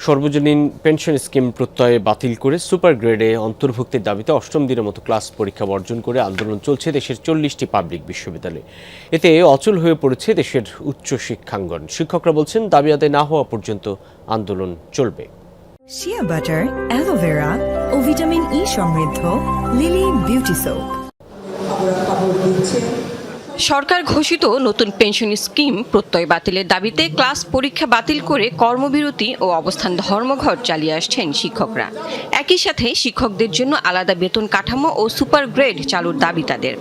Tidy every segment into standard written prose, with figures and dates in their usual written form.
সর্বজনীন pension scheme প্রত্যয় বাতিল করে সুপার গ্রেডে অন্তর্ভুক্তির দাবিতে অষ্টম দিনের মতো ক্লাস পরীক্ষা বর্জন করে আন্দোলন চলছে দেশের 40টি পাবলিক বিশ্ববিদ্যালয়ে। এতে অচল হয়ে পড়েছে দেশের উচ্চ শিক্ষাঙ্গন। শিক্ষকরা বলছেন দাবি আদায় না হওয়া পর্যন্ত আন্দোলন চলবে। শিয়া বাটার, অ্যালোভেরা ও ভিটামিন ই সমৃদ্ধ লিলি বিউটি সোপ। সরকার ঘোষিত নতুন পেনশন স্কিম প্রত্যয় বাতিলের দাবিতে ক্লাস পরীক্ষা বাতিল করে কর্মবিরতি ও অবস্থান ধর্মঘট চালিয়ে আসছেন শিক্ষকরা। একই সাথে শিক্ষকদের জন্য আলাদা বেতন কাঠামো ও সুপার গ্রেড চালুর দাবি তাদের।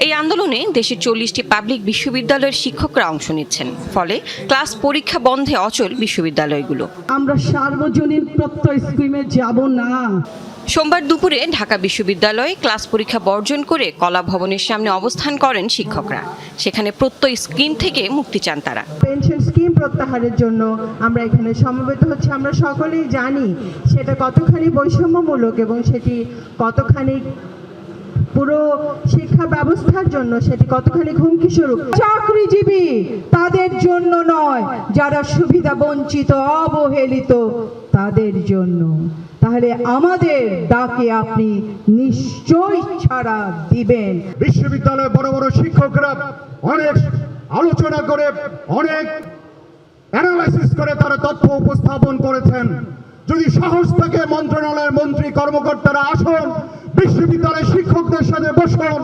এই আন্দোলনে দেশের 40টি পাবলিক বিশ্ববিদ্যালয়ের শিক্ষকরা অংশ নিচ্ছেন। ফলে ক্লাস পরীক্ষা বন্ধে অচল বিশ্ববিদ্যালয়গুলো। আমরা সার্বজনীন প্রত্যয় স্কিমে যাব না। সোমবার দুপুরে ঢাকা বিশ্ববিদ্যালয়ে ক্লাস পরীক্ষা বর্জন করে কলা ভবনের সামনে অবস্থান করেন শিক্ষকরা। সেখানে প্রত্যয় স্কিম থেকে মুক্তি চান তারা। পেনশন স্কিম প্রত্যাহারের জন্য আমরা এখানে সমবেত হচ্ছে। আমরা সকলেই জানি সেটা কতখানি বৈষম্যমূলক এবং সেটি কতখানি পুরো শিক্ষা ব্যবস্থার জন্য সেটি কতখানি হুমকি স্বরূপ। চাকরিজীবী তাদের জন্য নয়, যারা সুবিধা বঞ্চিত অবহেলিত তাদের জন্য। তাহলে আমাদের ডাকে আপনি নিশ্চয়ই সাড়া দিবেন। বিশ্ববিদ্যালয়ে বড় বড় শিক্ষকরা অনেক আলোচনা করে, অনেক অ্যানালাইসিস করে তারা তথ্য উপস্থাপন করেছেন। যদি সাহস থাকে মন্ত্রণালয়ের মন্ত্রী কর্মকর্তারা আসুন, বিশ্ববিদ্যালয়ের শিক্ষকদের সাথে বসুন।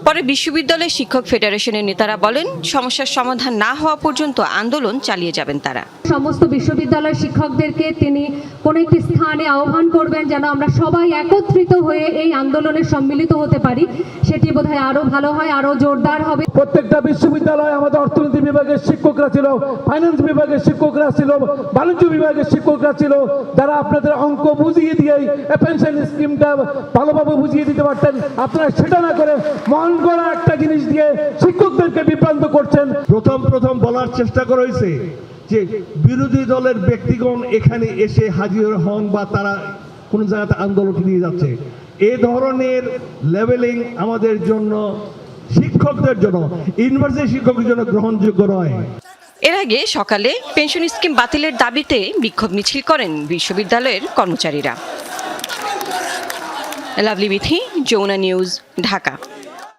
পরে বিশ্ববিদ্যালয় শিক্ষক ফেডারেশনের নেতারা বলেন, সমস্যার সমাধান না হওয়া পর্যন্ত আন্দোলন চালিয়ে যাবেন তারা। সমস্ত বিশ্ববিদ্যালয়ের শিক্ষকদেরকে তিনি কোন একটি স্থানে আহ্বান করবেন যেন আমরা সবাই একত্রিত হয়ে এই আন্দোলনে সম্মিলিত হতে পারি। সেটি বোধহয় আরো ভালো হয়, আরো জোরদার হবে। প্রত্যেকটা বিশ্ববিদ্যালয়ে আমাদের অর্থনীতি বিভাগের শিক্ষকরা ছিল, ফাইন্যান্স বিভাগের শিক্ষকরা ছিল, বাণিজ্য বিভাগের শিক্ষকরা ছিল, যারা আপনাদের অঙ্ক বুঝিয়ে দিয়ে পেনশন স্কিমটা ভালোভাবে বুঝিয়ে দিতে পারতেন। আপনারা সেটা না করে মন গড়া একটা জিনিস দিয়ে শিক্ষকদেরকে বিভ্রান্ত করছেন। প্রথম বলার চেষ্টা করা হয়েছে যে বিরোধী দলের ব্যক্তিগণ এখানে এসে হাজির হন বা তারা কোন জায়গাতে আন্দোলন নিয়ে যাচ্ছে, এ ধরনের লেভেলিং আমাদের জন্য, শিক্ষকদের জন্য, ইউনিভার্সিটি শিক্ষকদের জন্য গ্রহণযোগ্য নয়। এর আগে সকালে পেনশন স্কিম বাতিলের দাবিতে বিক্ষোভ মিছিল করেন বিশ্ববিদ্যালয়ের কর্মচারীরা। লাভলি বিথি, যমুনা নিউজ, ঢাকা।